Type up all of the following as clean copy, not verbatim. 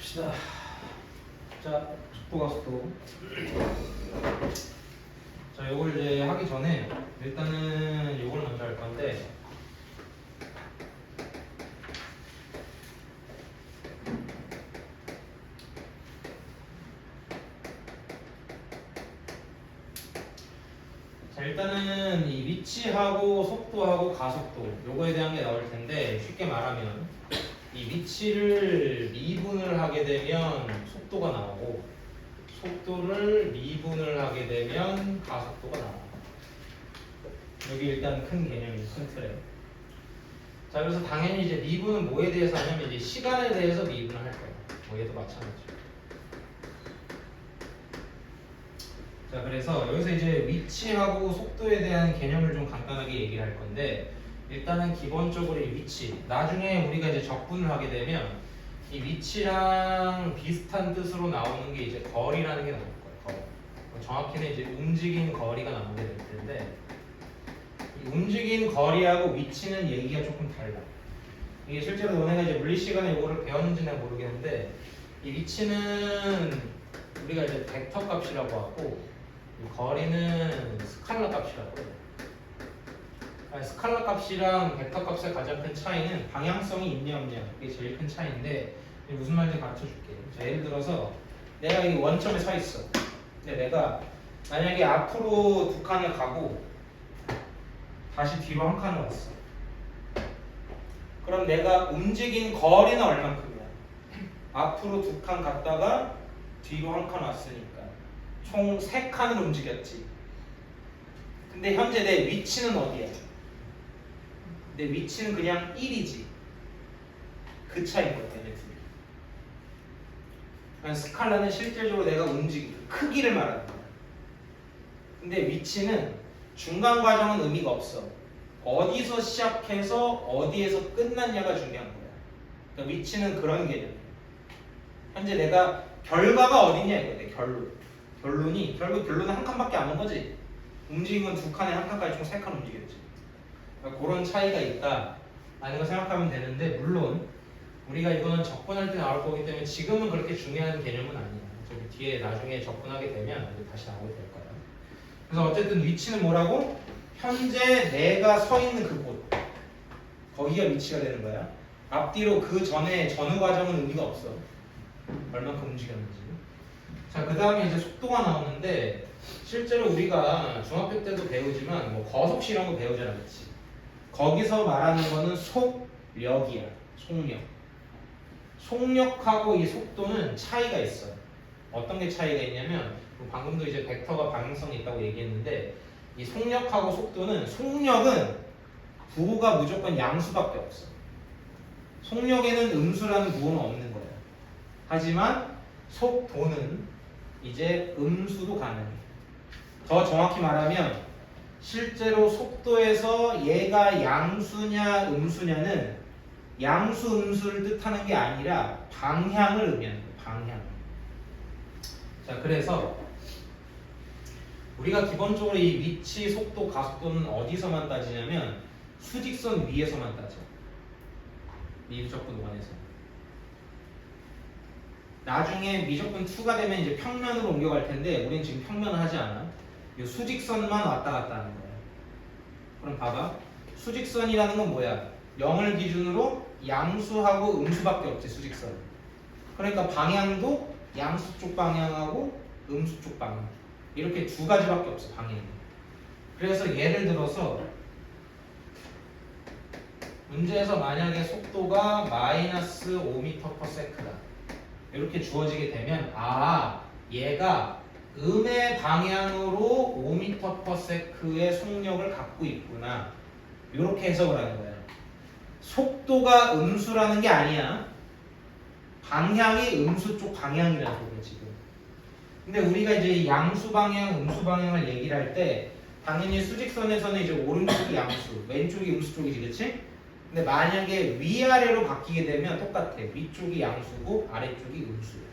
봅시다. 자, 속도가 속도. 자, 요걸 이제 하기 전에 일단은 요걸 먼저 할 건데. 자, 일단은 이 위치하고 속도하고 가속도 요거에 대한 게 나올 텐데, 쉽게 말하면 이 위치를 미분을 하게 되면 속도가 나오고, 속도를 미분을 하게 되면 가속도가 나와요. 여기 일단 큰 개념이 큰 틀에. 자, 그래서 당연히 이제 미분은 뭐에 대해서 하냐면 이제 시간에 대해서 미분을 할 거예요. 뭐 얘도 마찬가지죠. 자, 그래서 여기서 이제 위치하고 속도에 대한 개념을 좀 간단하게 얘기를 할 건데, 일단은 기본적으로 이 위치, 나중에 우리가 이제 적분을 하게 되면 이 위치랑 비슷한 뜻으로 나오는 게 이제 거리라는 게 나올 거예요. 거리. 정확히는 이제 움직인 거리가 나오게 될 텐데, 이 움직인 거리하고 위치는 얘기가 조금 달라. 이게 실제로 너네가 이제 물리 시간에 이거를 배웠는지는 모르겠는데, 이 위치는 우리가 이제 벡터 값이라고 하고, 이 거리는 스칼라 값이라고 해요. 스칼라 값이랑 벡터 값의 가장 큰 차이는 방향성이 있냐 없냐, 그게 제일 큰 차이인데, 무슨 말인지 가르쳐 줄게. 자, 예를 들어서 내가 이 원점에 서 있어. 근데 내가 만약에 앞으로 2칸을 가고 다시 뒤로 1칸을 왔어. 그럼 내가 움직인 거리는 얼만큼이야? 앞으로 2칸 갔다가 뒤로 1칸 왔으니까 총 3칸을 움직였지. 근데 현재 내 위치는 어디야? 내 위치는 그냥 1이지. 그 차이인 거야, 얘네 둘이. 그러니까 스칼라는 실질적으로 내가 움직인 크기를 말하는 거야. 근데 위치는 중간 과정은 의미가 없어. 어디서 시작해서 어디에서 끝났냐가 중요한 거야. 그러니까 위치는 그런 개념이야. 현재 내가 결과가 어디냐 이거야. 결론이 결국 결론은 1칸밖에 안 온 거지. 움직인 건 2칸에 1칸까지 총 3칸 움직였지. 그러니까 그런 차이가 있다 라는 거 생각하면 되는데, 물론 우리가 이거는 접근할 때 나올 거기 때문에 지금은 그렇게 중요한 개념은 아니야. 저기 뒤에 나중에 접근하게 되면 다시 나오게 될 거야. 그래서 어쨌든 위치는 뭐라고? 현재 내가 서 있는 그곳, 거기가 위치가 되는 거야. 앞뒤로 그 전에 전후 과정은 의미가 없어. 얼만큼 움직였는지. 자, 그 다음에 이제 속도가 나오는데, 실제로 우리가 중학교 때도 배우지만 뭐 거속시 이런 거 배우잖아, 그치? 거기서 말하는 거는 속력이야. 속력하고 이 속도는 차이가 있어요. 어떤 게 차이가 있냐면, 방금도 이제 벡터가 방향성이 있다고 얘기했는데, 이 속력하고 속도는, 속력은 부호가 무조건 양수밖에 없어. 속력에는 음수라는 부호는 없는 거예요. 하지만 속도는 이제 음수도 가능해. 더 정확히 말하면 실제로 속도에서 얘가 양수냐 음수냐는 양수 음수를 뜻하는 게 아니라 방향을 의미하는 거예요. 방향. 자, 그래서 우리가 기본적으로 이 위치, 속도, 가속도는 어디서만 따지냐면 수직선 위에서만 따져. 미적분 1에서. 나중에 미적분 2가 되면 이제 평면으로 옮겨갈 텐데, 우리는 지금 평면을 하지 않아. 이 수직선만 왔다 갔다 하는 거야. 그럼 봐봐. 수직선이라는 건 뭐야? 0을 기준으로 양수하고 음수밖에 없지, 수직선. 그러니까 방향도 양수 쪽 방향하고 음수 쪽 방향. 이렇게 2가지밖에 없어, 방향이. 그래서 예를 들어서 문제에서 만약에 속도가 마이너스 5m/s다. 이렇게 주어지게 되면, 얘가 음의 방향으로 5m/s의 속력을 갖고 있구나. 이렇게 해석을 하는 거야. 속도가 음수라는 게 아니야. 방향이 음수 쪽 방향이라는 거야, 지금. 근데 우리가 이제 양수 방향, 음수 방향을 얘기를 할 때, 당연히 수직선에서는 이제 오른쪽이 양수, 왼쪽이 음수 쪽이지, 그치? 근데 만약에 위아래로 바뀌게 되면 똑같아. 위쪽이 양수고 아래쪽이 음수야.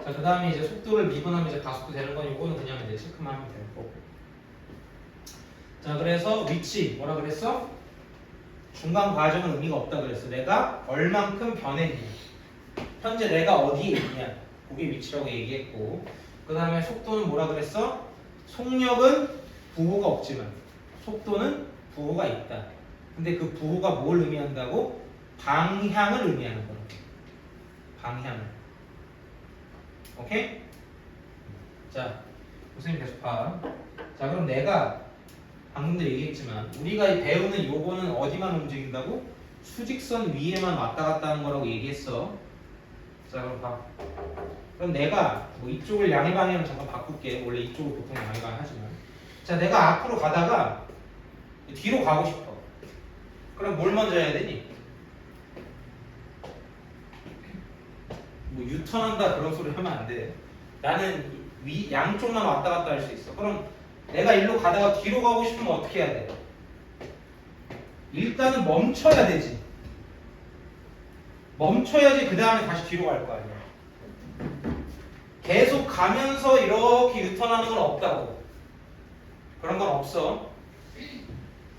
자, 그 다음에 이제 속도를 미분하면 이제 가속도 되는 건 이거는 그냥 이제 체크만 하면 될 거고. 자, 그래서 위치 뭐라 그랬어? 중간 과정은 의미가 없다 그랬어. 내가 얼만큼 변했냐. 현재 내가 어디에 있냐. 그게 위치라고 얘기했고. 그 다음에 속도는 뭐라 그랬어? 속력은 부호가 없지만 속도는 부호가 있다. 근데 그 부호가 뭘 의미한다고? 방향을 의미하는 거야. 방향을. 오케이? 자, 선생님 계속 봐. 자, 그럼 내가 방금도 얘기했지만 우리가 배우는 요거는 어디만 움직인다고? 수직선 위에만 왔다 갔다 하는 거라고 얘기했어. 자, 그럼 봐. 그럼 내가 뭐 이쪽을 양의 방향을 잠깐 바꿀게. 원래 이쪽을 보통 양의 방향 하지만. 자, 내가 앞으로 가다가 뒤로 가고 싶어. 그럼 뭘 먼저 해야 되니? 뭐 유턴한다 그런 소리 하면 안 돼. 나는 양쪽만 왔다 갔다 할 수 있어. 그럼 내가 일로 가다가 뒤로 가고 싶으면 어떻게 해야 돼? 일단은 멈춰야 되지. 멈춰야지 그 다음에 다시 뒤로 갈 거 아니야. 계속 가면서 이렇게 유턴하는 건 없다고. 그런 건 없어.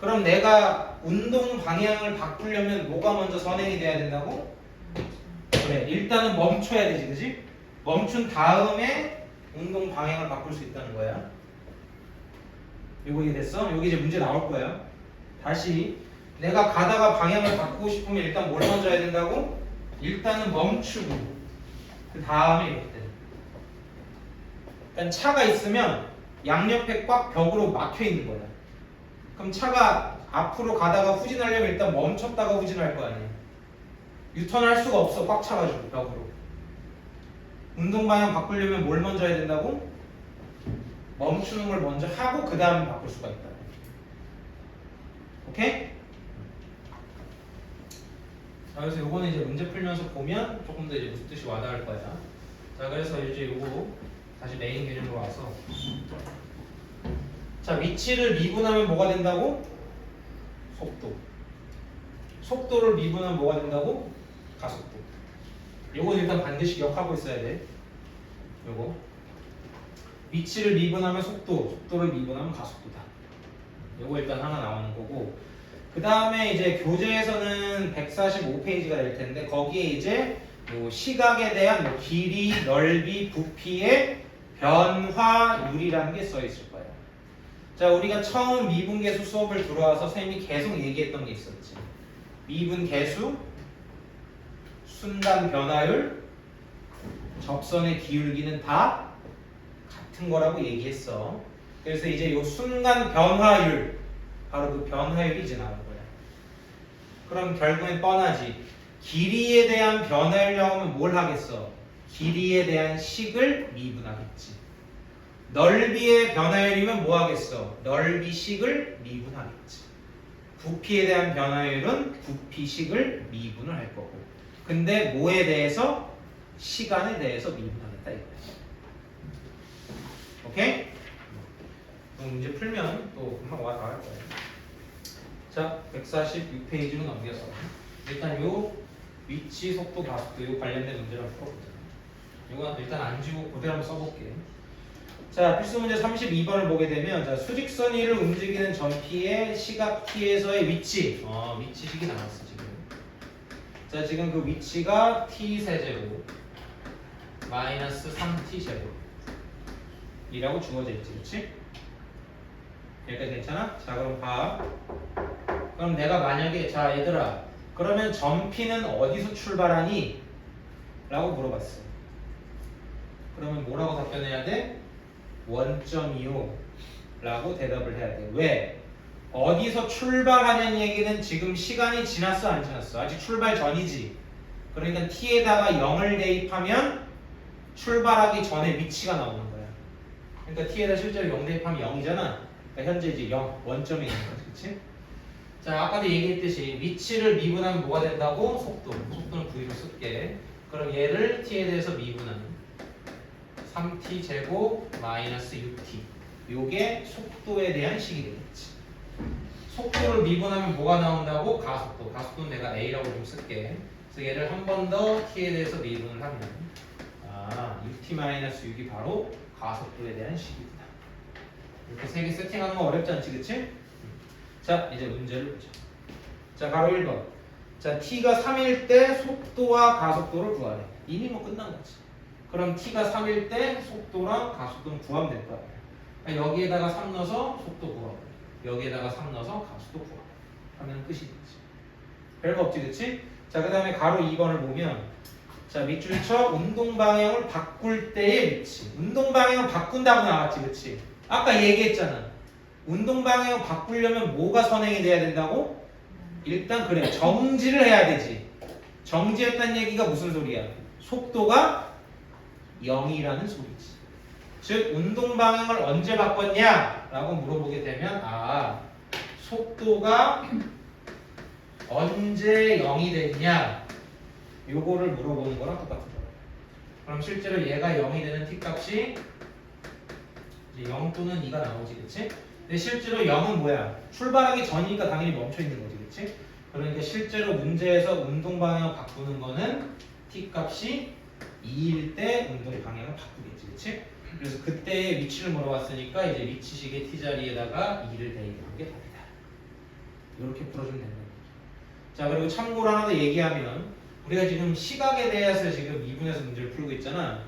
그럼 내가 운동 방향을 바꾸려면 뭐가 먼저 선행이 돼야 된다고? 그래, 일단은 멈춰야 되지, 그지? 멈춘 다음에 운동 방향을 바꿀 수 있다는 거야. 이거 이해됐어? 여기 이제 문제 나올 거야. 다시 내가 가다가 방향을 바꾸고 싶으면 일단 뭘 먼저 해야 된다고? 일단은 멈추고 그 다음에 이렇게 돼. 그러니까 차가 있으면 양옆에 꽉 벽으로 막혀 있는 거야. 그럼 차가 앞으로 가다가 후진하려면 일단 멈췄다가 후진할 거 아니야. 유턴할 수가 없어. 꽉 차가지고 벽으로. 운동 방향 바꾸려면 뭘 먼저 해야 된다고? 멈추는 걸 먼저 하고 그 다음에 바꿀 수가 있다. 오케이? 자, 그래서 요거는 이제 문제 풀면서 보면 조금 더 이제 무슨 뜻이 와닿을 거야. 자, 그래서 이제 요거 다시 메인 개념으로 와서, 자, 위치를 미분하면 뭐가 된다고? 속도. 속도를 미분하면 뭐가 된다고? 가속도. 요건 일단 반드시 기억하고 있어야 돼. 요거. 위치를 미분하면 속도, 속도를 미분하면 가속도다. 요거 일단 하나 나오는 거고. 그 다음에 이제 교재에서는 145페이지가 될 텐데 거기에 이제 뭐 시각에 대한 뭐 길이, 넓이, 부피의 변화율이라는 게 써 있을 거예요. 자, 우리가 처음 미분계수 수업을 들어와서 선생님이 계속 얘기했던 게 있었지. 미분계수, 순간 변화율, 접선의 기울기는 다 같은 거라고 얘기했어. 그래서 이제 요 순간 변화율, 바로 그 변화율이 이제 나오는 거야. 그럼 결국엔 뻔하지. 길이에 대한 변화율이라고 하면 뭘 하겠어? 길이에 대한 식을 미분하겠지. 넓이의 변화율이면 뭐 하겠어? 넓이식을 미분하겠지. 부피에 대한 변화율은 부피식을 미분을 할 거고. 근데 뭐에 대해서? 시간에 대해서 미분하겠다 이거야. 오케이? 그럼 문제 풀면 또 금방 와 나갈 거예요. 자, 146페이지로 넘겨서 일단 요 위치, 속도, 가속도 요 관련된 문제를 풀어보자. 이건 일단 안 지우고 그대로 한번 써볼게. 자, 필수 문제 32번을 보게 되면, 자, 수직선 위를 움직이는 전피의 시각 t에서의 위치. 위치식이 나왔어 지금. 자, 지금 그 위치가 t 세제곱 마이너스 3t 제곱 이라고 주어져 있지, 그렇지? 여기까지 괜찮아? 자, 그럼 봐. 그럼 내가 만약에, 자, 얘들아, 그러면 전피는 어디서 출발하니? 라고 물어봤어. 그러면 뭐라고 답변해야 돼? 원점이요 라고 대답을 해야 돼. 왜? 어디서 출발하는 얘기는 지금 시간이 지났어 안 지났어? 아직 출발 전이지. 그러니까 t에다가 0을 대입하면 출발하기 전에 위치가 나오는 거야. 그러니까 t에다 실제로 0 대입하면 0이잖아. 그러니까 현재 이제 0, 원점이 있는 거지, 그치? 자, 아까도 얘기했듯이 위치를 미분하면 뭐가 된다고? 속도. 속도는 V로 쓸게. 그럼 얘를 t에 대해서 미분하는 3t 제곱 마이너스 6t. 요게 속도에 대한 식이 되겠지. 속도를 미분하면 뭐가 나온다고? 가속도. 가속도는 내가 a라고 좀 쓸게. 그래서 얘를 한 번 더 t에 대해서 미분을 하면 6t 마이너스 6이 바로 가속도에 대한 식이구나. 이렇게 세 개 세팅하는 거 어렵지 않지, 그치? 자, 이제 문제를 보자. 자, 바로 1번. 자, t가 3일 때 속도와 가속도를 구하래. 이미 뭐 끝난 거지. 그럼 t가 3일 때 속도랑 가속도는 구하면 될 거야. 그러니까 여기에다가 3 넣어서 속도 구하고 여기에다가 3 넣어서 가속도 구하고 하면 끝이 되지. 별거 없지, 그치? 자, 그 다음에 가로 2번을 보면 자, 밑줄 쳐. 운동 방향을 바꿀 때의 위치. 운동 방향을 바꾼다고 나왔지, 그치? 아까 얘기했잖아. 운동 방향을 바꾸려면 뭐가 선행이 돼야 된다고? 일단 그래, 정지를 해야 되지. 정지했다는 얘기가 무슨 소리야? 속도가 0이라는 소리지. 즉 운동 방향을 언제 바꿨냐? 라고 물어보게 되면 속도가 언제 0이 됐냐? 요거를 물어보는 거랑 똑같은 거예요. 그럼 실제로 얘가 0이 되는 t값이 이제 0 또는 2가 나오지, 그치? 근데 실제로 0은 뭐야? 출발하기 전이니까 당연히 멈춰 있는 거지, 그치? 그러니까 실제로 문제에서 운동 방향을 바꾸는 거는 t값이 2일 때 운동 방향을 바꾸겠지, 그치? 그래서 그때의 위치를 물어봤으니까 이제 위치식의 t자리에다가 2를 대입하는 게 답이다. 이렇게 풀어주면 된다. 자, 그리고 참고로 하나 더 얘기하면 우리가 지금 시각에 대해서 지금 2분에서 문제를 풀고 있잖아.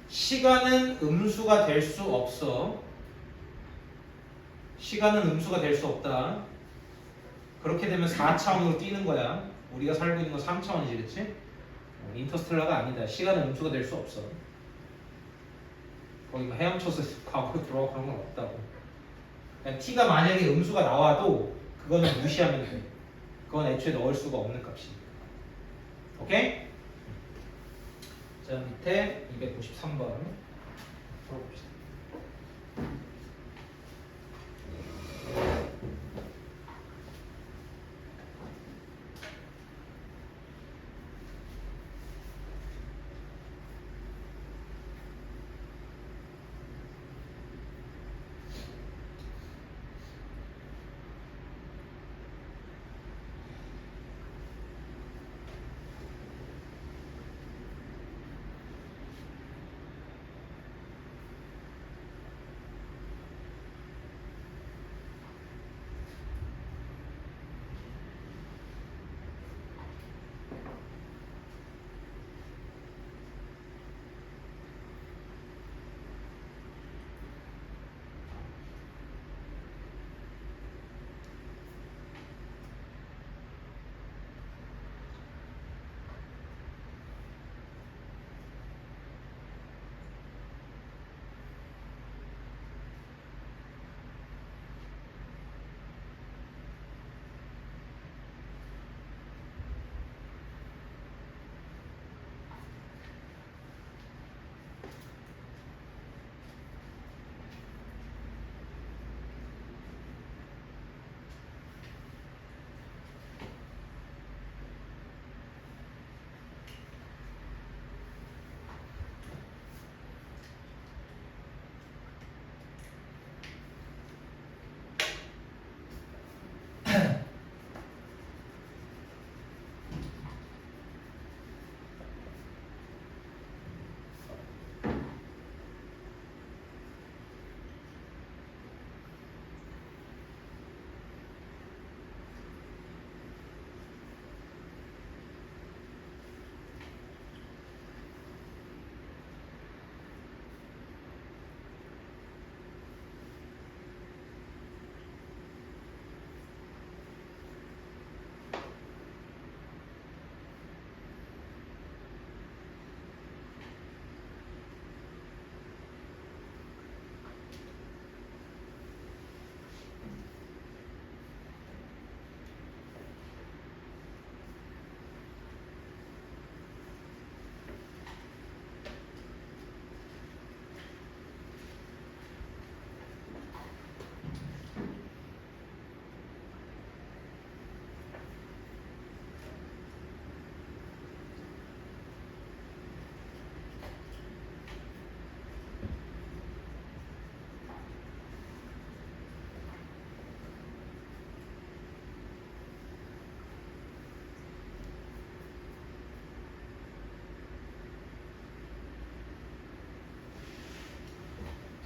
시간은 음수가 될 수 없어. 시간은 음수가 될 수 없다. 그렇게 되면 4차원으로 뛰는 거야. 우리가 살고 있는 건 3차원이지, 그치? 인터스텔라가 아니다. 시간은 음수가 될 수 없어. 거기 뭐 헤엄쳐서 과거로 돌아가고 그런 건 없다고. 그냥 t가 만약에 음수가 나와도 그거는 무시하면 돼. 그건 애초에 넣을 수가 없는 값이니까. 오케이? 자, 밑에 293번 풀어봅시다.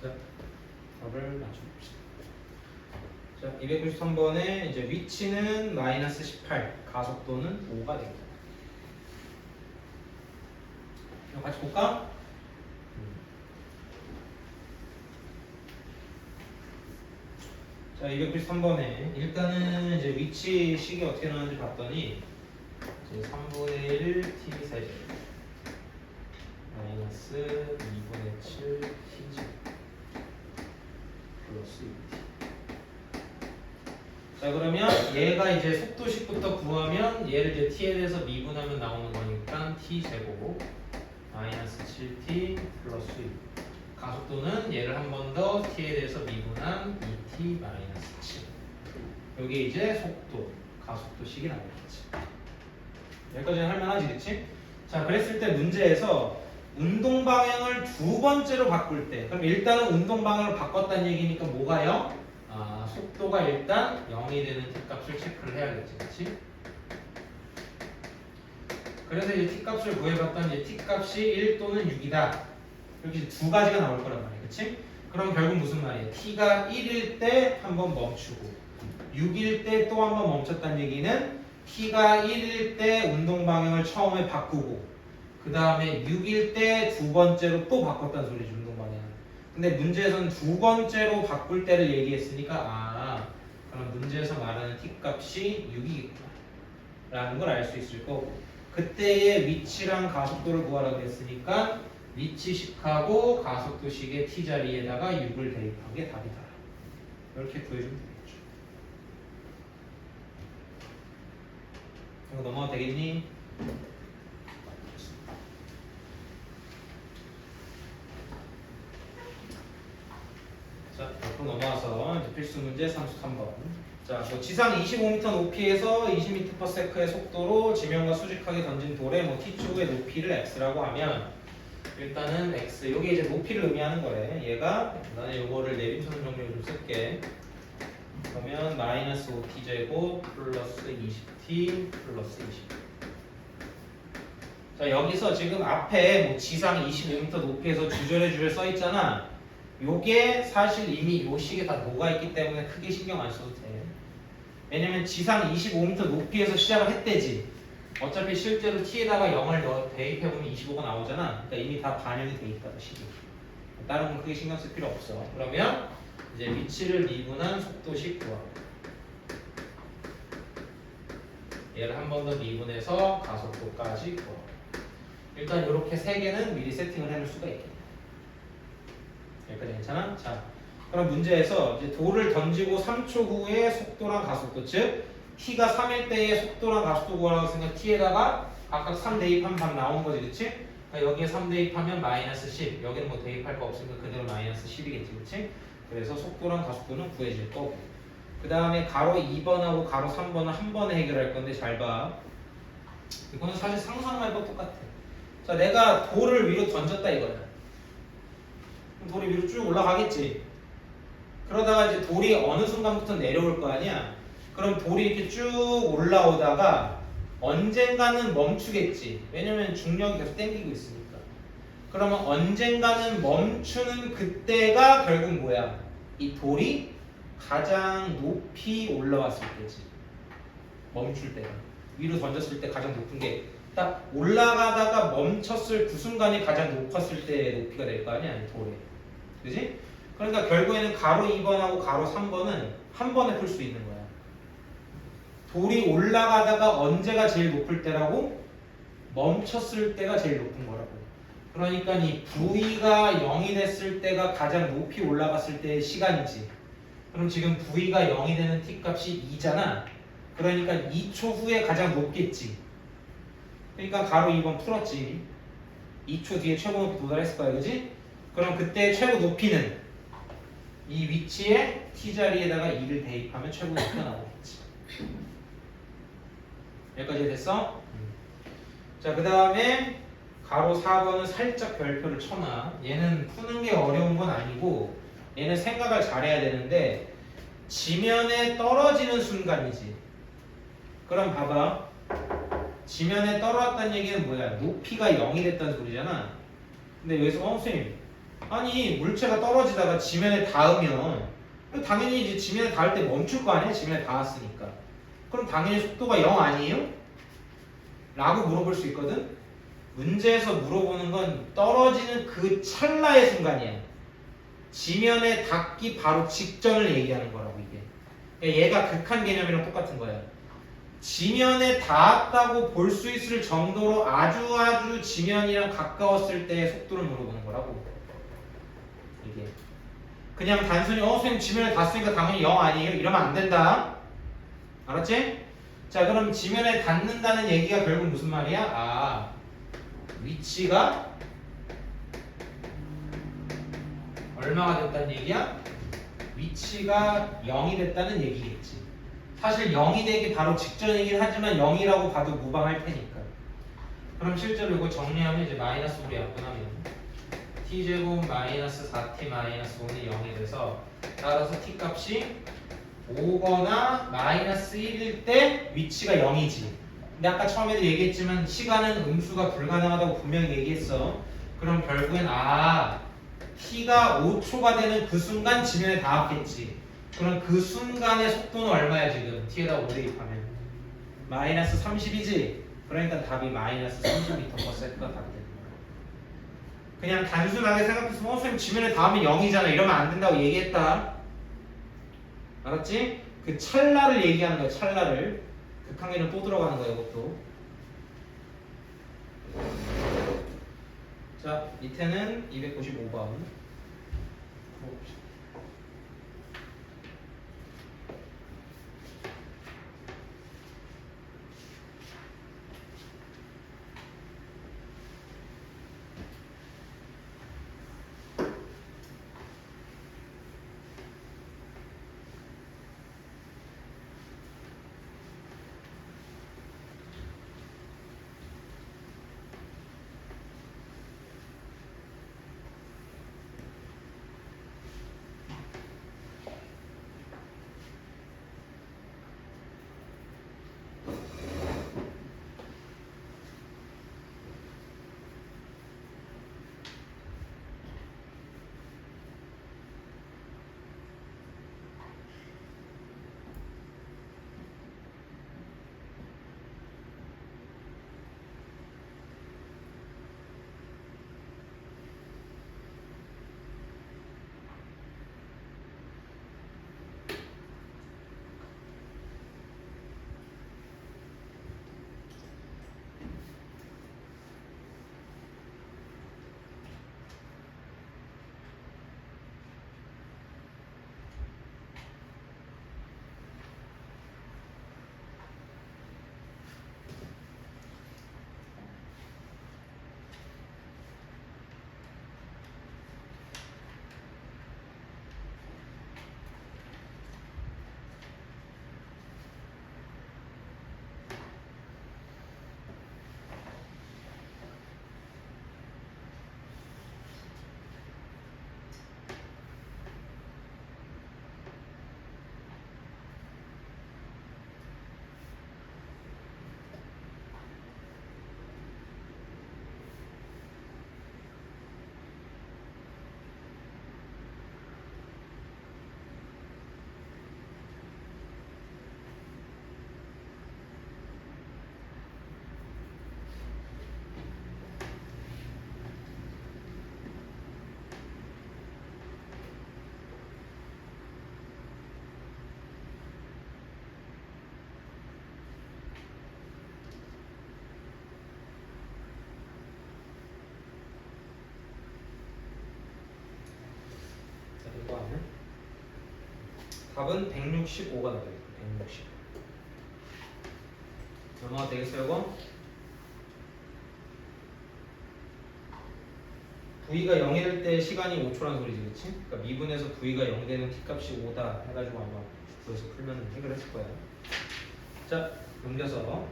자, 답을 맞춰봅시다. 자, 293번에 이제 위치는 마이너스 18, 가속도는 5가 됩니다. 이거 같이 볼까? 자, 293번에 일단은 이제 위치 식이 어떻게 나오는지 봤더니 이제 3분의 1 t 세제곱 마이너스 2분의 7 t 제곱 플러스 2t. 자, 그러면 얘가 이제 속도식부터 구하면 얘를 이제 t에 대해서 미분하면 나오는 거니까 t 제곱 마이너스 7t 플러스 2. 가속도는 얘를 한 번 더 t에 대해서 미분한 2t 마이너스 7. 여기 이제 속도, 가속도식이 나오겠지. 여기까지는 할만하지, 그치? 자, 그랬을 때 문제에서 운동 방향을 두 번째로 바꿀 때, 그럼 일단은 운동 방향을 바꿨다는 얘기니까 뭐가요? 속도가 일단 0이 되는 t값을 체크를 해야겠지, 그치? 그래서 이제 t값을 구해봤더니 이제 t값이 1 또는 6이다. 이렇게 두 가지가 나올 거란 말이야, 그치? 그럼 결국 무슨 말이야? t가 1일 때 한번 멈추고 6일 때 또 한번 멈췄다는 얘기는 t가 1일 때 운동 방향을 처음에 바꾸고 그 다음에 6일 때 두 번째로 또 바꿨다는 소리지, 운동 방향. 근데 문제에서는 두 번째로 바꿀 때를 얘기했으니까 그럼 문제에서 말하는 t값이 6이겠구나 라는 걸 알 수 있을 거고, 그때의 위치랑 가속도를 구하라고 했으니까 위치식하고 가속도식의 t자리에다가 6을 대입한 게 답이다. 이렇게 구해주면 되겠죠. 이거 넘어가도 되겠니? 자, 앞으로 넘어와서 이제 필수 문제 33번. 자, 뭐 지상 25m 높이에서 20m/s의 속도로 지면과 수직하게 던진 돌의 뭐 t축의 높이를 x라고 하면 일단은 x, 이게 이제 높이를 의미하는 거래. 얘가 나는 요거를 내림선 정리를 좀 쓸게. 그러면 마이너스 5t 제곱 플러스 20t 플러스 20. 자, 여기서 지금 앞에 뭐 지상 25m 높이에서 주절에 써 있잖아. 요게 사실 이미 요 식에 다 녹아 있기 때문에 크게 신경 안 써도 돼. 왜냐면 지상 25m 높이에서 시작을 했대지. 어차피 실제로 t에다가 0을 대입해보면 25가 나오잖아. 그러니까 이미 다 반영이 돼 있다, 식이. 다른 건 크게 신경 쓸 필요 없어. 그러면 이제 위치를 미분한 속도식 구하고 얘를 한 번 더 미분해서 가속도까지 구하고. 일단 이렇게 세 개는 미리 세팅을 해놓을 수가 있겠네. 여기까지 괜찮아? 자, 그럼 문제에서 이제 돌을 던지고 3초 후에 속도랑 가속도, 즉 t가 3일 때의 속도랑 가속도 구하라고 했으니까 t에다가 각각 3 대입하면 답 나온 거지, 그치? 그러니까 여기에 3 대입하면 마이너스 10, 여기는 뭐 대입할 거 없으니까 그대로 마이너스 10이겠지, 그치? 그래서 속도랑 가속도는 구해질 거고, 그 다음에 가로 2번하고 가로 3번은 한 번에 해결할 건데 잘 봐. 이거는 사실 상상만 해도 똑같아. 자, 내가 돌을 위로 던졌다 이거야. 그럼 돌이 위로 쭉 올라가겠지. 그러다가 이제 돌이 어느 순간부터 내려올 거 아니야. 그럼 돌이 이렇게 쭉 올라오다가 언젠가는 멈추겠지. 왜냐면 중력이 계속 당기고 있으니까. 그러면 언젠가는 멈추는 그때가 결국 뭐야? 이 돌이 가장 높이 올라왔을 때지. 멈출 때가. 위로 던졌을 때 가장 높은 게 딱 올라가다가 멈췄을 그 순간이 가장 높았을 때 높이가 될 거 아니야, 이 돌에. 그지? 그러니까 결국에는 가로 2번하고 가로 3번은 한 번에 풀 수 있는 거야. 돌이 올라가다가 언제가 제일 높을 때라고? 멈췄을 때가 제일 높은 거라고. 그러니까 이 V가 0이 됐을 때가 가장 높이 올라갔을 때의 시간이지. 그럼 지금 V가 0이 되는 t값이 2잖아. 그러니까 2초 후에 가장 높겠지. 그러니까 가로 2번 풀었지. 2초 뒤에 최고 높이 도달했을 거야, 그지? 그럼 그때 최고 높이는 이 위치에 t자리에다가 2를 대입하면 최고 높이가 나오겠지. 여기까지 됐어? 자, 그 다음에 가로 4번은 살짝 별표를 쳐놔. 얘는 푸는 게 어려운 건 아니고 얘는 생각을 잘해야 되는데 지면에 떨어지는 순간이지. 그럼 봐봐. 지면에 떨어졌다는 얘기는 뭐야? 높이가 0이 됐다는 소리잖아. 근데 여기서 선생님, 아니 물체가 떨어지다가 지면에 닿으면 당연히 이제 지면에 닿을 때 멈출 거 아니야? 지면에 닿았으니까. 그럼 당연히 속도가 0 아니에요? 라고 물어볼 수 있거든. 문제에서 물어보는 건 떨어지는 그 찰나의 순간이야. 지면에 닿기 바로 직전을 얘기하는 거라고 이게. 그러니까 얘가 극한 개념이랑 똑같은 거야. 지면에 닿았다고 볼 수 있을 정도로 아주 지면이랑 가까웠을 때의 속도를 물어보는 거라고. 이게 그냥 단순히 선생님 지면에 닿았으니까 당연히 0 아니에요? 이러면 안 된다. 알았지? 자, 그럼 지면에 닿는다는 얘기가 결국 무슨 말이야? 아, 위치가 얼마가 됐다는 얘기야? 위치가 0이 됐다는 얘기겠지. 사실 0이 되기 바로 직전이긴 하지만 0이라고 봐도 무방할 테니까. 그럼 실제로 이거 정리하면 이제 마이너스 5로 약분하면 t제곱 마이너스 4t 마이너스 5는 0이 돼서 따라서 t 값이 5거나 마이너스 1일 때 위치가 0이지. 근데 아까 처음에도 얘기했지만 시간은 음수가 불가능하다고 분명히 얘기했어. 그럼 결국엔 t가 5초가 되는 그 순간 지면에 닿았겠지. 그럼 그 순간의 속도는 얼마야 지금? t에다 5 대입하면 마이너스 30이지. 그러니까 답이 마이너스 30m/s가 답이 되는 거야. 그냥 단순하게 생각해서 선생님 지면에 닿으면 0이잖아 이러면 안 된다고 얘기했다. 알았지? 그 찰나를 얘기하는 거야. 찰나를. 극한계는 또 들어가는 거야 이것도. 자, 밑에는 295번. 답은 165가 나와요. 160. 얼마가 되겠어요, 이거? V가 0이 될 때 시간이 5초라는 소리지, 그치? 그러니까 미분에서 V가 0 되는 T값이 5다 해가지고 아마 그래서 풀면 해결했을 거야. 자, 넘겨서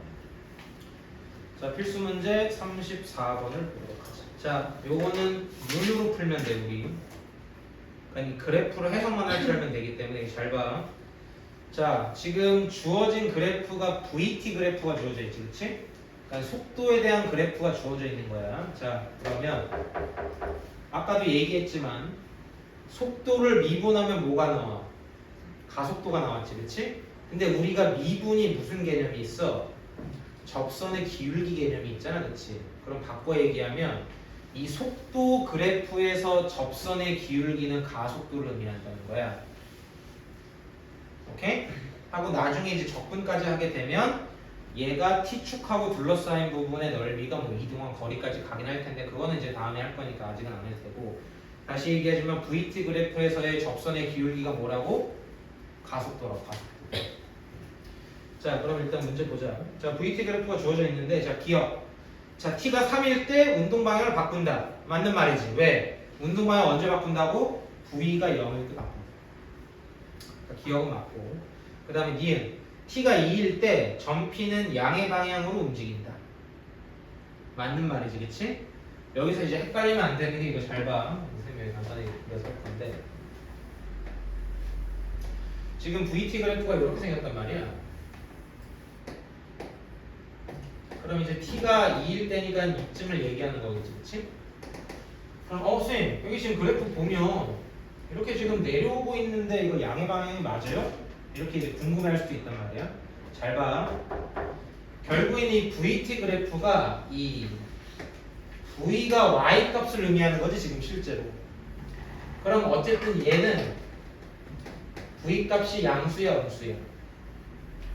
자, 필수 문제 34번을 보도록 하자. 자, 요거는 문으로 풀면 돼, 우리. 그러니까 그래프로 해석만 할 줄 알면 되기 때문에 잘 봐. 자, 지금 주어진 그래프가 VT 그래프가 주어져 있지, 그렇지? 그러니까 속도에 대한 그래프가 주어져 있는 거야. 자, 그러면 아까도 얘기했지만 속도를 미분하면 뭐가 나와? 가속도가 나왔지, 그치? 근데 우리가 미분이 무슨 개념이 있어? 접선의 기울기 개념이 있잖아, 그치? 그럼 바꿔 얘기하면 이 속도 그래프에서 접선의 기울기는 가속도를 의미한다는 거야. 오케이? 하고 나중에 이제 적분까지 하게 되면 얘가 T축하고 둘러싸인 부분의 넓이가 뭐 이동한 거리까지 가긴 할 텐데 그거는 이제 다음에 할 거니까 아직은 안 해도 되고 다시 얘기하지만 VT 그래프에서의 접선의 기울기가 뭐라고? 가속도라고 가속도. 자 그럼 일단 문제 보자. 자 VT 그래프가 주어져 있는데 자 기억. 자 T가 3일 때 운동 방향을 바꾼다. 맞는 말이지. 왜? 운동 방향 언제 바꾼다고? V가 0일 때 바꾼다. 그러니까 기억은 맞고 그 다음에 니은 T가 2일 때 전피는 양의 방향으로 움직인다. 맞는 말이지, 그치? 여기서 이제 헷갈리면 안 되는 게 이거 잘 봐. 선생님이 간단히 그려서 할 건데 지금 VT 그래프가 이렇게 생겼단 말이야. 그럼 이제 T가 2일 때니까 이쯤을 얘기하는 거겠지, 그치? 그럼 선생님 여기 지금 그래프 보면 이렇게 지금 내려오고 있는데 이거 양의 방향이 맞아요? 이렇게 이제 궁금해할 수도 있단 말이야. 잘 봐. 결국엔 이 VT 그래프가 이 V가 Y 값을 의미하는 거지 지금 실제로. 그럼 어쨌든 얘는 V 값이 양수야, 음수야?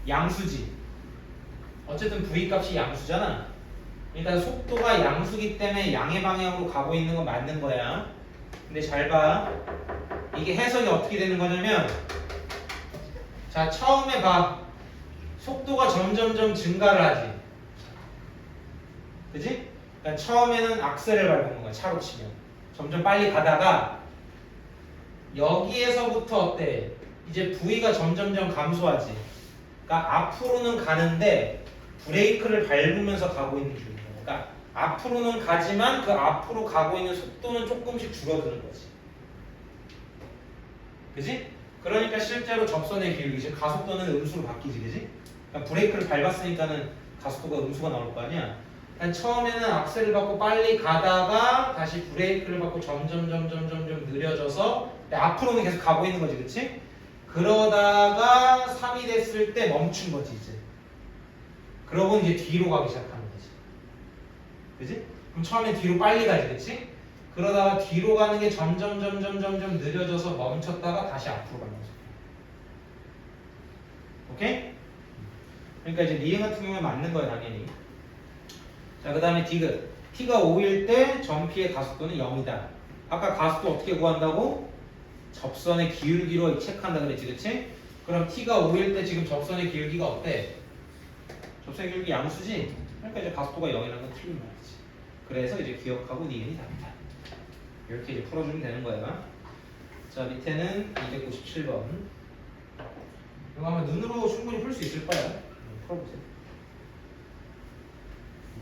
양수지. 어쨌든 V 값이 양수잖아. 그러니까 속도가 양수기 때문에 양의 방향으로 가고 있는 건 맞는 거야. 근데 잘 봐. 이게 해석이 어떻게 되는 거냐면 자 처음에 봐. 속도가 점점점 증가를 하지. 그지? 그러니까 처음에는 악셀을 밟는 거야. 차로 치면. 점점 빨리 가다가 여기에서부터 어때? 이제 V가 점점점 감소하지. 그러니까 앞으로는 가는데 브레이크를 밟으면서 가고 있는 중이야. 그러니까 앞으로는 가지만 그 앞으로 가고 있는 속도는 조금씩 줄어드는 거지. 그지? 그러니까 실제로 접선의 기울기, 즉 가속도는 음수로 바뀌지, 그지? 그러니까 브레이크를 밟았으니까는 가속도가 음수가 나올 거 아니야. 그러니까 처음에는 악셀을 밟고 빨리 가다가 다시 브레이크를 밟고 점점 느려져서 앞으로는 계속 가고 있는 거지, 그치? 그러다가 3이 됐을 때 멈춘 거지, 이제. 그러고 이제 뒤로 가기 시작하는 거지. 그지? 그럼 처음엔 뒤로 빨리 가지, 그치? 그러다가 뒤로 가는 게 점점 느려져서 멈췄다가 다시 앞으로 가는 거지. 오케이? 그러니까 이제 리은 같은 경우에 맞는 거야, 당연히. 자, 그 다음에 디귿. T가 5일 때 전피의 가속도는 0이다. 아까 가속도 어떻게 구한다고? 접선의 기울기로 체크한다 그랬지, 그치? 그럼 T가 5일 때 지금 접선의 기울기가 어때? 접선의 기울기 양수지? 그러니까 이제 가속도가 0이라는 건 틀린 말이지. 그래서 이제 기억하고 니은이 답이다. 이렇게 이제 풀어주면 되는 거야. 자, 밑에는 297번. 이거 아마 눈으로 충분히 풀 수 있을 거야. 풀어보세요.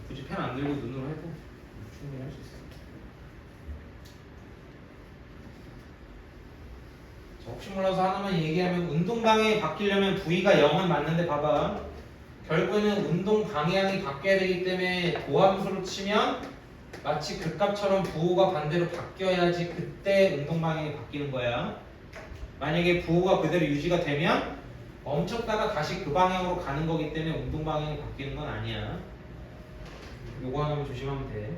굳이 펜 안 들고 눈으로 해도 충분히 할 수 있어. 자, 혹시 몰라서 하나만 얘기하면 운동 방향이 바뀌려면 V가 0은 맞는데 봐봐. 결국에는 운동 방향이 바뀌어야 되기 때문에 도함수로 치면 마치 극값처럼 부호가 반대로 바뀌어야지 그때 운동 방향이 바뀌는 거야. 만약에 부호가 그대로 유지가 되면 멈췄다가 다시 그 방향으로 가는 거기 때문에 운동 방향이 바뀌는 건 아니야. 요거 하나만 조심하면 돼.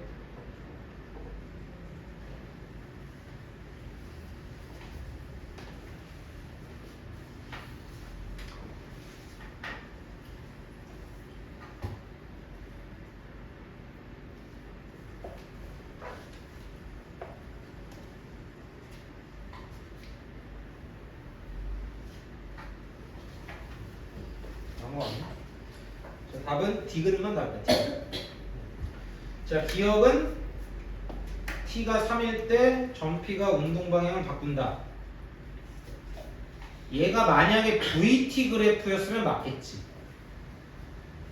자, 답은 디귿만 답이다. 자, 기억은 T가 3일 때 전피가 운동 방향을 바꾼다. 얘가 만약에 VT 그래프였으면 맞겠지.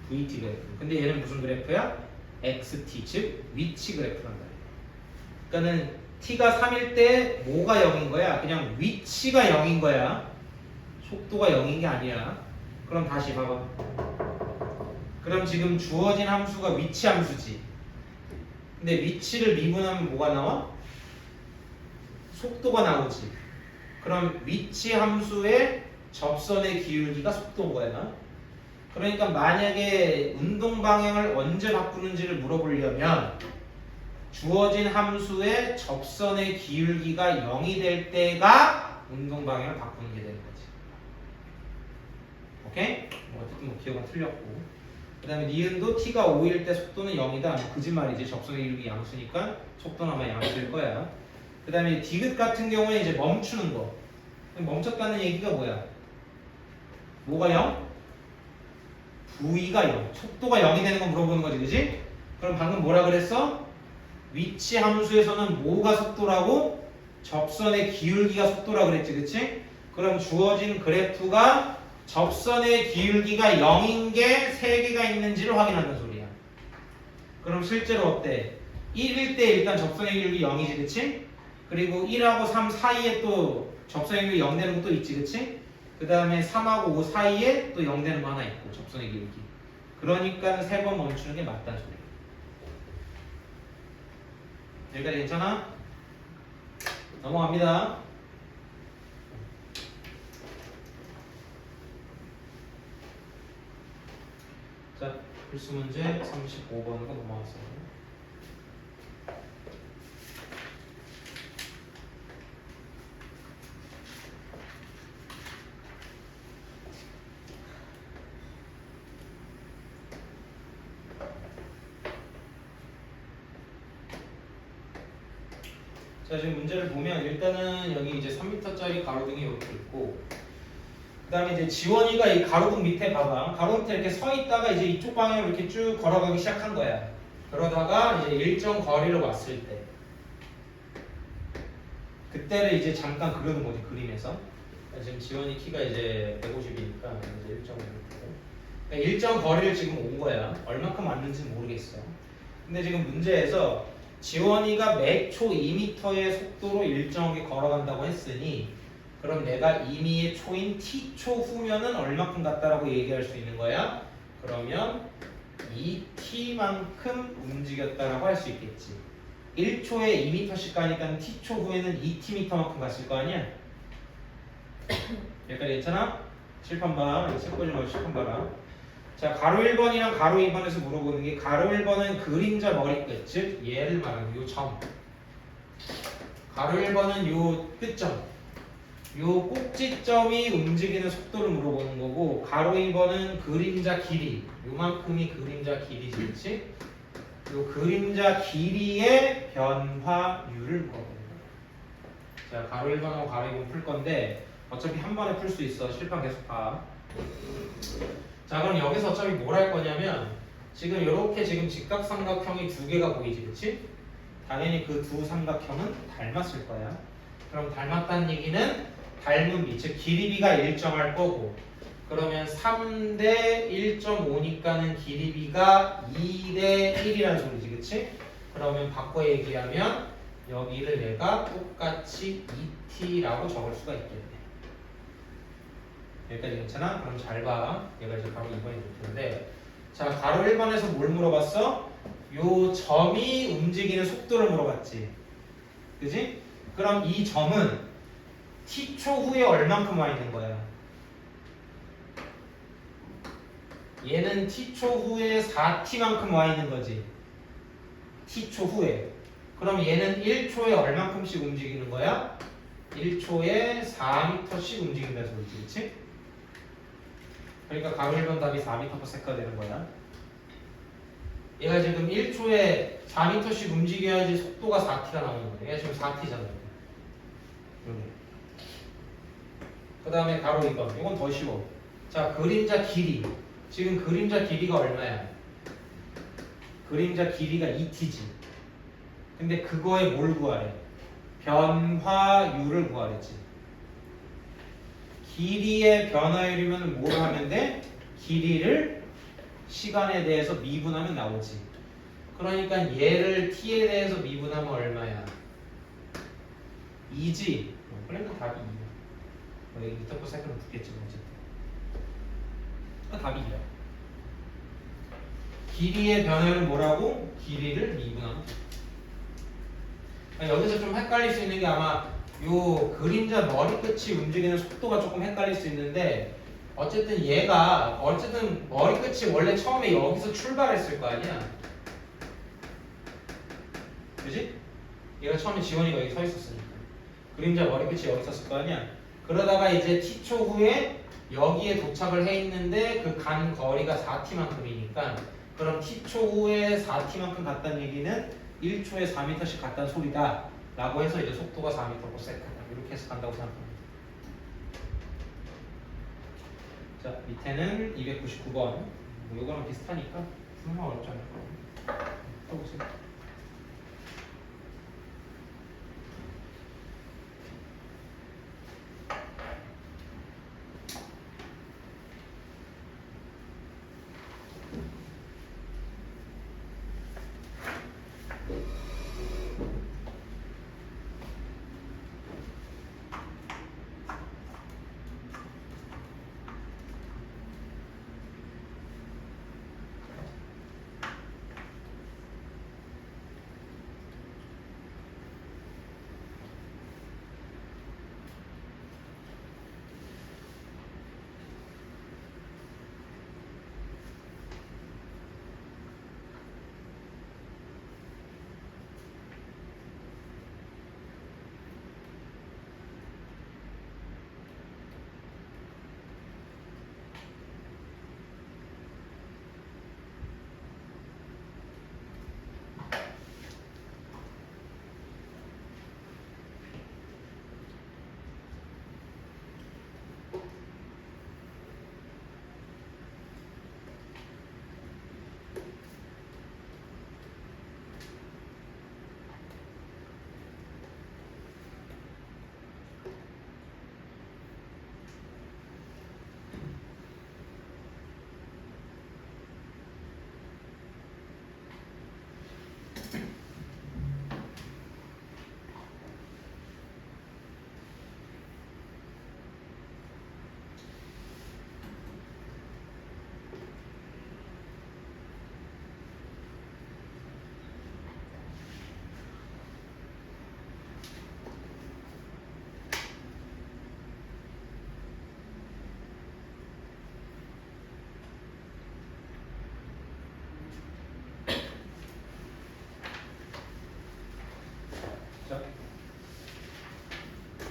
VT 그래프. 근데 얘는 무슨 그래프야? XT, 즉 위치 그래프란 말이야. 그러니까는 T가 3일 때 뭐가 0인 거야? 그냥 위치가 0인 거야. 속도가 0인 게 아니야. 그럼 다시 봐봐. 그럼 지금 주어진 함수가 위치 함수지. 근데 위치를 미분하면 뭐가 나와? 속도가 나오지. 그럼 위치 함수의 접선의 기울기가 속도인 거야. 그러니까 만약에 운동 방향을 언제 바꾸는지를 물어보려면 주어진 함수의 접선의 기울기가 0이 될 때가 운동 방향을 바꾸는 게 되는 거지. 오케이? 어쨌든 뭐 기호가 틀렸고. 그 다음에 니은도 t가 5일 때 속도는 0이다. 거짓말이지. 접선의 기울기 양수니까 속도는 아마 양수일 거야. 그 다음에 디귿 같은 경우에 이제 멈추는 거. 멈췄다는 얘기가 뭐야? 뭐가 0? V가 0. 속도가 0이 되는 거 물어보는 거지, 그지? 그럼 방금 뭐라 그랬어? 위치 함수에서는 뭐가 속도라고? 접선의 기울기가 속도라 그랬지, 그치? 그럼 주어진 그래프가 접선의 기울기가 0인 게 3개가 있는지를 확인하는 소리야. 그럼 실제로 어때? 1일 때 일단 접선의 기울기 0이지, 그치? 그리고 1하고 3 사이에 또 접선의 기울기 0 되는 것도 있지, 그치? 그 다음에 3하고 5 사이에 또 0 되는 거 하나 있고, 접선의 기울기. 그러니까 3번 멈추는 게 맞다는 소리야. 여기까지 괜찮아? 넘어갑니다. 자, 필수 문제 35번으로 넘어왔어요. 자, 지금 문제를 보면 일단은 여기 이제 3m짜리 가로등이 이렇게 있고, 그 다음에 이제 지원이가 이 가로등 밑에 봐봐. 가로등 밑에 이렇게 서 있다가 이제 이쪽 방향으로 이렇게 쭉 걸어가기 시작한 거야. 그러다가 이제 일정 거리로 왔을 때, 그때를 이제 잠깐 그려는 거지, 그림에서. 지금 지원이 키가 이제 150이니까 이제 일정 그러니까 일정 거리를 지금 온 거야. 얼마큼 왔는지는 모르겠어. 근데 지금 문제에서 지원이가 매 초 2m의 속도로 일정하게 걸어간다고 했으니, 그럼 내가 이미의 초인 t초 후면은 얼마큼 갔다라고 얘기할 수 있는 거야? 그러면 2t만큼 움직였다라고 할 수 있겠지. 1초에 2m씩 가니까 t초 후에는 2t만큼 갔을 거 아니야? 여기까지 괜찮아? 칠판 봐. 칠판 좀 칠판 봐라. 자, 가로 1번이랑 가로 2번에서 물어보는 게, 가로 1번은 그림자 머리끝, 즉 얘를 말하는 요 점. 가로 1번은 요 끝점, 요 꼭지점이 움직이는 속도를 물어보는 거고, 가로 2번은 그림자 길이, 요만큼이 그림자 길이지, 그렇지? 요 그림자 길이의 변화율을 물어보는 거야. 자, 가로 1번하고 가로 2번 풀 건데 어차피 한 번에 풀 수 있어. 실판 계속 봐. 자, 그럼 여기서 어차피 뭘 할 거냐면, 지금 이렇게 지금 직각삼각형이 2개가 보이지, 그치? 당연히 그 두 삼각형은 닮았을 거야. 그럼 닮았다는 얘기는 닮은 비, 즉 길이비가 일정할 거고, 그러면 3대 1.5니까는 길이비가 2대 1이라는 소리지, 그치? 그러면 바꿔 얘기하면 여기를 내가 똑같이 2t라고 적을 수가 있겠네. 여기까지 괜찮아? 그럼 잘 봐. 얘가 이제 바로 2번이 될 텐데, 자, 가로 1번에서 뭘 물어봤어? 요 점이 움직이는 속도를 물어봤지, 그지? 그럼 이 점은 t초 후에 얼만큼 와 있는 거야? 얘는 t초 후에 4t만큼 와 있는 거지, t초 후에. 그럼 얘는 1초에 얼만큼씩 움직이는 거야? 1초에 4m씩 움직인다는 소리지, 그치? 그러니까 가로 1번 답이 4m/s가 되는 거야. 얘가 지금 1초에 4m씩 움직여야지 속도가 4t가 나오는 거야. 얘가 지금 4t잖아. 그 다음에 가로 2번. 이건 더 쉬워. 자, 그림자 길이. 지금 그림자 길이가 얼마야? 그림자 길이가 2t지. 근데 그거에 뭘 구하래? 변화율을 구하랬지. 길이의 변화율이면 뭘 하면 돼? 길이를 시간에 대해서 미분하면 나오지. 그러니까 얘를 t에 대해서 미분하면 얼마야? 2지. 그러니까 답이 2야. 여기 미터 세컨드 붙겠지, 어쨌든. 답이 2야. 길이의 변화율은 뭐라고? 길이를 미분하면 돼. 여기서 좀 헷갈릴 수 있는 게, 아마 요 그림자 머리끝이 움직이는 속도가 조금 헷갈릴 수 있는데 어쨌든 얘가 머리끝이 원래 처음에 여기서 출발했을 거 아니야. 그지? 얘가 처음에 지원이가 여기 서 있었으니까 그림자 머리끝이 여기 있었을 거 아니야. 그러다가 이제 t초 후에 여기에 도착을 해 있는데 그 간 거리가 4t만큼이니까 그럼 t초 후에 4t만큼 갔다는 얘기는 1초에 4m씩 갔다는 소리다 라고 해서 이제 속도가 4m/s 이렇게 해서 간다고 생각합니다. 자, 밑에는 299번. 뭐 이거랑 비슷하니까 설마 어렵지 않을 거예요. 써보세요.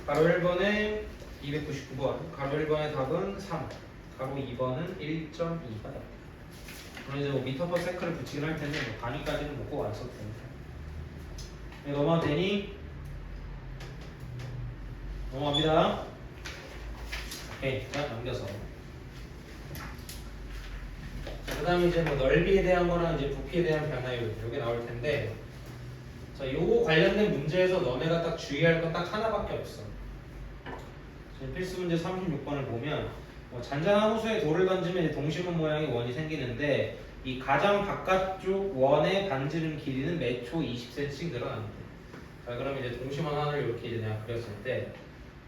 가로 1번에 299번, 가로 1번의 답은 3, 가로 2번은 1.2가 답. 물론 이제 뭐 미터 퍼 세크를 붙이긴 할 텐데 뭐 단위까지는 못 꼭 안 써도 됩니다. 네, 넘어가도 되니? 넘어갑니다. 오케이, 자 넘겨서. 자, 그 다음에 이제 뭐 넓이에 대한 거랑 이제 부피에 대한 변화율 이게 나올 텐데, 자, 요거 관련된 문제에서 너네가 딱 주의할 건 딱 하나밖에 없어. 필수 문제 36번을 보면 잔잔한 호수에 돌을 던지면 동심원 모양의 원이 생기는데 이 가장 바깥쪽 원의 반지름 길이는 매 초 20cm 늘어납니다. 자, 그럼 이제 동심원 하나를 이렇게 이제 내가 그렸을 때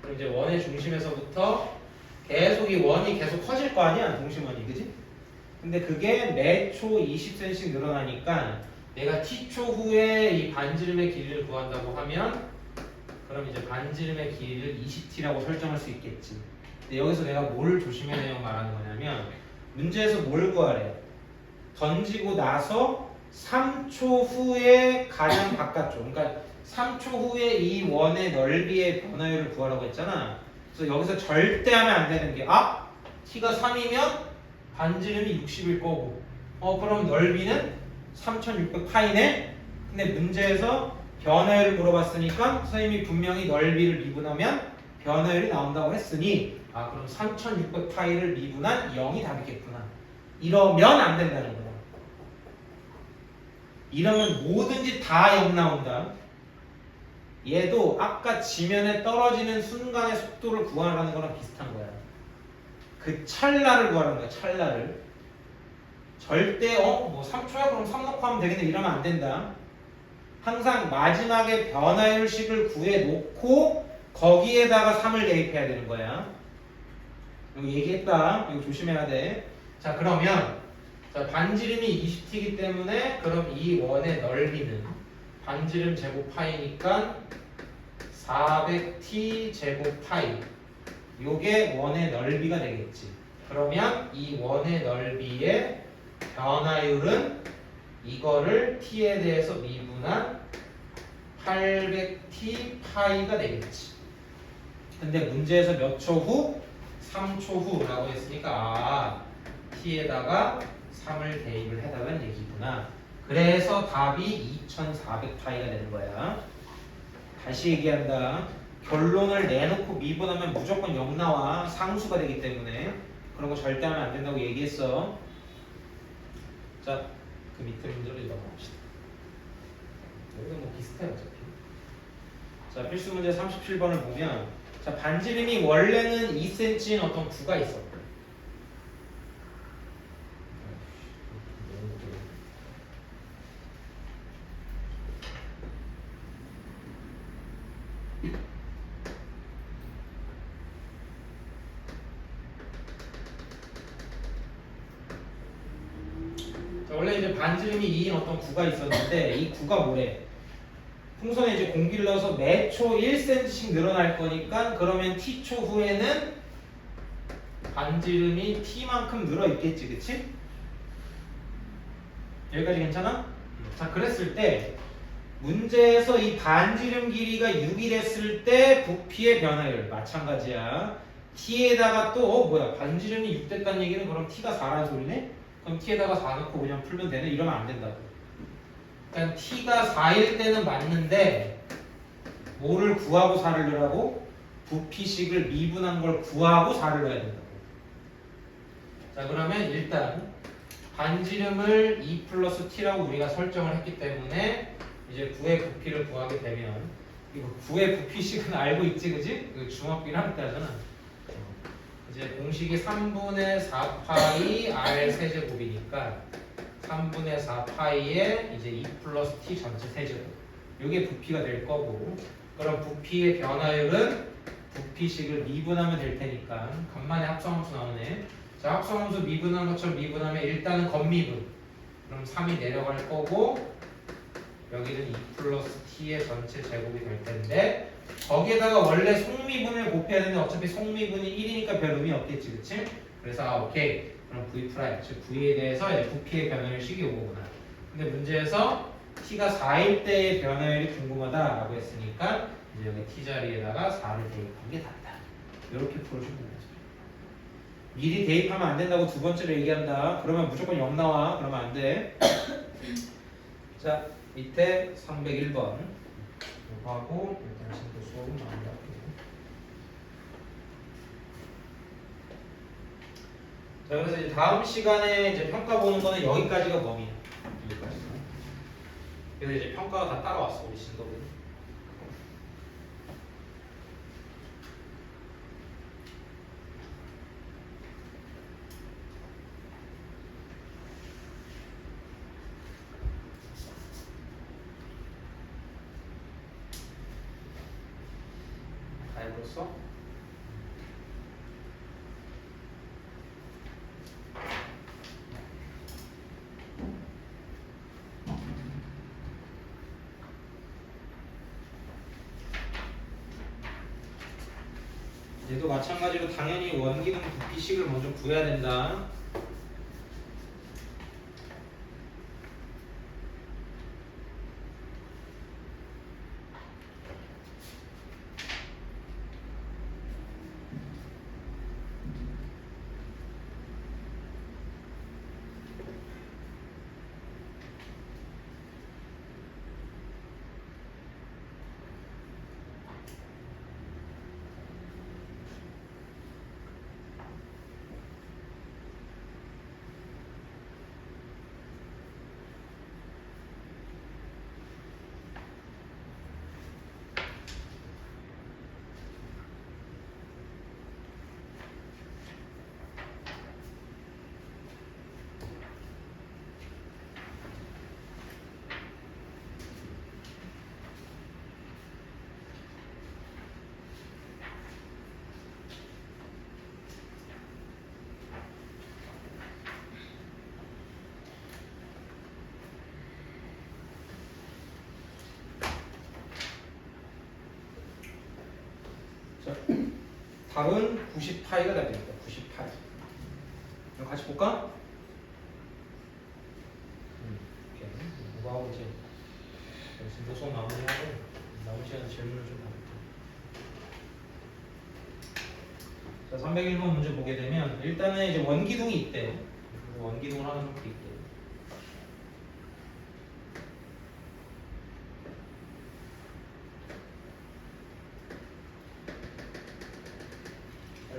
그럼 이제 원의 중심에서부터 계속 이 원이 계속 커질 거 아니야, 동심원이, 그지? 근데 그게 매 초 20cm 늘어나니까 내가 t초 후에 이 반지름의 길이를 구한다고 하면 그럼 이제 반지름의 길이를 20t라고 설정할 수 있겠지. 근데 여기서 내가 뭘 조심해야 되냐고 말하는 거냐면 문제에서 뭘 구하래? 던지고 나서 3초 후에 가장 바깥쪽, 그러니까 3초 후에 이 원의 넓이의 변화율을 구하라고 했잖아. 그래서 여기서 절대 하면 안 되는 게 t가 3이면 반지름이 60일 거고 그럼 넓이는 3600파이네? 근데 문제에서 변화율을 물어봤으니까 선생님이 분명히 넓이를 미분하면 변화율이 나온다고 했으니 그럼 3600파이를 미분한 0이 답이겠구나. 이러면 안 된다는 거야. 이러면 뭐든지 다 0 나온다. 얘도 아까 지면에 떨어지는 순간의 속도를 구하라는 거랑 비슷한 거야. 그 찰나를 구하라는 거야. 찰나를. 절대 뭐 3초야 그럼 3 넣고 하면 되겠네 이러면 안 된다. 항상 마지막에 변화율식을 구해놓고 거기에다가 3을 대입해야 되는 거야. 이거 얘기했다. 이거 조심해야 돼. 자, 그러면 자, 반지름이 20t이기 때문에 그럼 이 원의 넓이는 반지름 제곱 파이니까 400t 제곱 파이 요게 원의 넓이가 되겠지. 그러면 이 원의 넓이의 변화율은 이거를 t에 대해서 미분한 800t 파이가 되겠지. 근데 문제에서 몇 초 후? 3초 후라고 했으니까 t에다가 3을 대입을 해달라는 얘기구나. 그래서 답이 2400파이가 되는 거야. 다시 얘기한다. 결론을 내놓고 미분하면 무조건 0 나와. 상수가 되기 때문에 그런 거 절대 하면 안 된다고 얘기했어. 자, 그 밑에 문제로 읽어봅시다. 여기가 뭐 비슷해 어차피. 자, 필수 문제 37번을 보면 자, 반지름이 원래는 2cm인 어떤 구가 있어. 자, 원래 이제 반지름이 2인 어떤 구가 있었는데 이 구가 뭐래? 풍선에 이제 공기를 넣어서 매 초 1cm씩 늘어날 거니까 그러면 t초 후에는 반지름이 t만큼 늘어 있겠지, 그치? 여기까지 괜찮아? 자, 그랬을 때 문제에서 이 반지름 길이가 6이 됐을 때 부피의 변화율 마찬가지야. t에다가 또 뭐야? 반지름이 6 됐다는 얘기는 그럼 t가 4라는 소리네? 그럼 t에다가 4 넣고 그냥 풀면 되네? 이러면 안 된다고. 그러니까 t가 4일 때는 맞는데 뭐를 구하고 4를 넣으라고? 부피식을 미분한 걸 구하고 4를 넣어야 된다고. 자, 그러면 일단 반지름을 2 플러스 t라고 우리가 설정을 했기 때문에 이제 9의 부피를 구하게 되면 이거 9의 부피식은 알고 있지, 그지? 그 중학교 1학년 때 하잖아. 이제 공식이 3분의 4파이 r 세제곱이니까 3분의 4파이에 이제 2 플러스 t 전체 세제곱. 이게 부피가 될 거고, 그럼 부피의 변화율은 부피식을 미분하면 될 테니까 간만에 합성함수 나오네. 자, 합성함수 미분한 것처럼 미분하면 일단은 겉미분. 그럼 3이 내려갈 거고 여기는 2 플러스 t의 전체 제곱이 될 텐데 거기에다가 원래 속미분을 곱해야 되는데 어차피 속미분이 1이니까 별 의미 없겠지, 그치? 그래서 오케이. 그럼 v 프라임, 즉 v에 대해서 이제 부피의 변화율식이 오거구나. 근데 문제에서 t가 4일 때의 변화율이 궁금하다라고 했으니까 이제 여기 t 자리에다가 4를 대입한 게 답이다. 이렇게 풀어주면 되죠. 미리 대입하면 안 된다고 두 번째로 얘기한다. 그러면 무조건 0 나와. 그러면 안 돼. 자, 밑에 301번 이거 하고 일단 진도 수업은 마무리할게요. 자, 그래서 이제 다음 시간에 이제 평가 보는 거는 여기까지가 범위야. 여기까지. 그래서 이제 평가가 다 따라왔어 우리 진도는. 다 해버렸어? 얘도 마찬가지로 당연히 원기둥 부피식을 먼저 구해야 된다. 답은 90파이가 답입니다. 90파이. 그럼 같이 볼까? 이렇게 누구하고 이제 노속 마무리하고 남은 시간에 질문을 좀 받을게요. 자, 301번 문제 보게 되면 일단은 이제 원기둥이 있대. 원기둥을 하나 좀 그릴게요.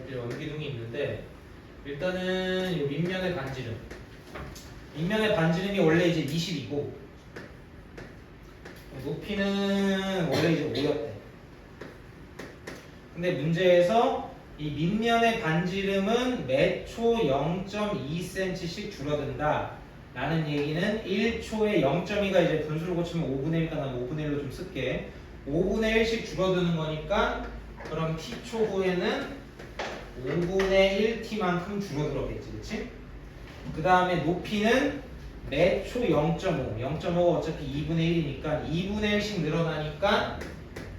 이렇게 원기둥이 있는데 일단은 이 밑면의 반지름. 밑면의 반지름이 원래 이제 20이고 높이는 원래 이제 5였대. 근데 문제에서 이 밑면의 반지름은 매초 0.2cm씩 줄어든다 라는 얘기는 1초에 0.2가 이제 분수를 고치면 5분의 1이니까 난 5분의 1로 좀 쓸게. 5분의 1씩 줄어드는 거니까 그럼 t초 후에는 5분의 1t만큼 줄어들었겠지, 그치? 그 다음에 높이는 매초 0.5, 0.5가 어차피 2분의 1이니까 2분의 1씩 늘어나니까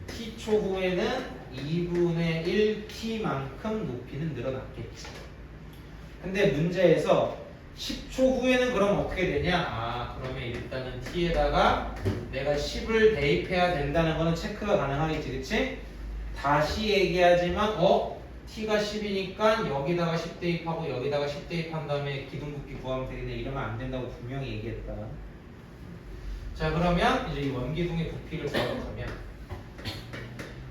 t초 후에는 2분의 1t만큼 높이는 늘어났겠지. 근데 문제에서 10초 후에는 그럼 어떻게 되냐? 그러면 일단은 t에다가 내가 10을 대입해야 된다는 거는 체크가 가능하겠지, 그치? 다시 얘기하지만 t가 10이니까 여기다가 10 대입하고 여기다가 10 대입한 다음에 기둥 부피 구하면 되겠네. 이러면 안 된다고 분명히 얘기했다. 자, 그러면 이제 이 원기둥의 부피를 구하려고 하면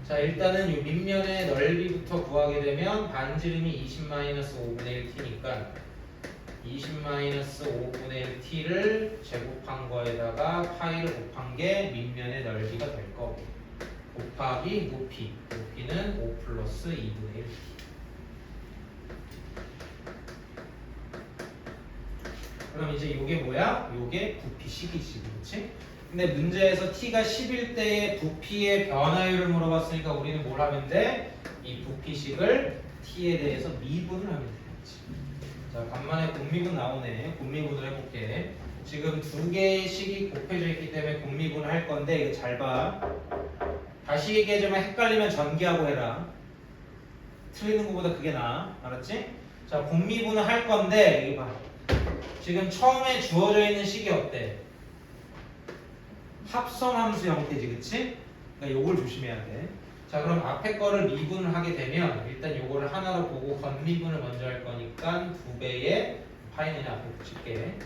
자, 일단은 이 밑면의 넓이부터 구하게 되면 반지름이 20-5분의 1t니까 20-5분의 1t를 제곱한 거에다가 파이를 곱한 게 밑면의 넓이가 될 거고 곱하기 높이는 5 플러스 2분의 1t. 그럼 이제 이게 뭐야? 이게 부피식이지, 그렇지? 근데 문제에서 t가 10일 때의 부피의 변화율을 물어봤으니까 우리는 뭘 하면 돼? 이 부피식을 t에 대해서 미분을 하면 되겠지. 자, 간만에 곱미분 나오네. 곱미분을 해볼게. 지금 두 개의 식이 곱해져 있기 때문에 곱미분을 할 건데 이거 잘 봐. 다시 얘기하자면 헷갈리면 전기하고 해라. 틀리는 것보다 그게 나아. 알았지? 자, 곱미분을 할 건데 이거 봐. 지금 처음에 주어져 있는 식이 어때? 합성함수 형태지, 그치? 그러니까 요걸 조심해야 돼. 자, 그럼 앞에 거를 미분을 하게 되면 일단 요거를 하나로 보고 건미분을 먼저 할 거니까 2배의 파이는 앞에 붙일게.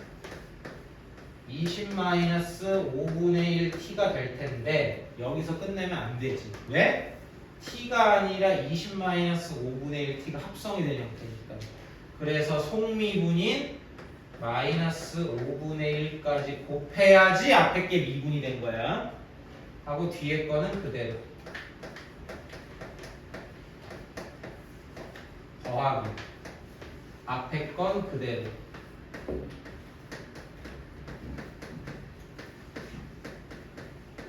20-5분의 1t가 될 텐데 여기서 끝내면 안 되지. 왜? t가 아니라 20-5분의 1t가 합성이 되는 형태니까. 그래서 속미분인 -5분의 1까지 곱해야지 앞에 게 미분이 된 거야. 하고 뒤에 거는 그대로. 더하기. 앞에 건 그대로.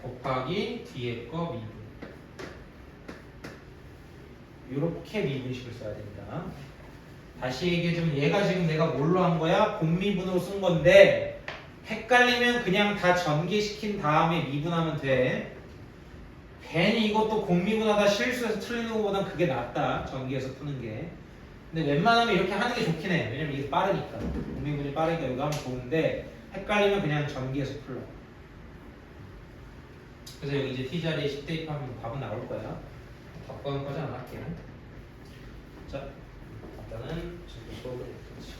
곱하기 뒤에 거 미분. 이렇게 미분식을 써야 됩니다. 다시 얘기해주면 얘가 지금 내가 뭘로 한 거야? 곱미분으로 쓴 건데 헷갈리면 그냥 다 전개시킨 다음에 미분하면 돼. 괜히 이것도 곱미분하다 실수해서 틀리는 것보단 그게 낫다. 전개해서 푸는 게. 근데 웬만하면 이렇게 하는 게 좋긴 해. 왜냐면 이게 빠르니까. 곱미분이 빠르니까 이거 하면 좋은데 헷갈리면 그냥 전개해서 풀러. 그래서 여기 이제 t자리에 10 대입하면 답은 나올 거야. 바꿔는 거지 안 할게요. 자, 일단은 지금 수업을 해보겠습니다.